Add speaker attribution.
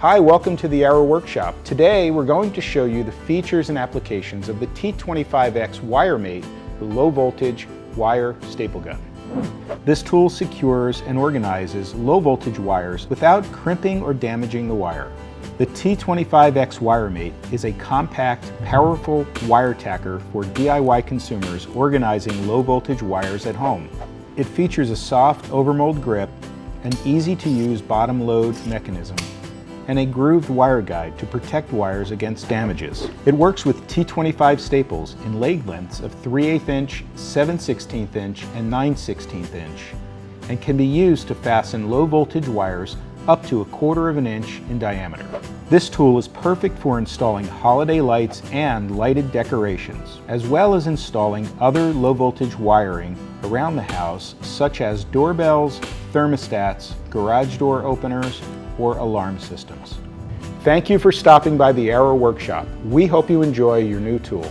Speaker 1: Hi, welcome to the Arrow Workshop. Today we're going to show you the features and applications of the T25X WireMate, the low voltage wire staple gun. This tool secures and organizes low voltage wires without crimping or damaging the wire. The T25X WireMate is a compact, powerful wire tacker for DIY consumers organizing low voltage wires at home. It features a soft overmold grip, an easy-to-use bottom load mechanism, and a grooved wire guide to protect wires against damages. It works with T25 staples in leg lengths of 3/8 inch, 7/16 inch, and 9/16 inch, and can be used to fasten low voltage wires up to 1/4 inch in diameter. This tool is perfect for installing holiday lights and lighted decorations, as well as installing other low voltage wiring around the house, such as doorbells, thermostats, garage door openers, or alarm systems. Thank you for stopping by the Arrow Workshop. We hope you enjoy your new tool.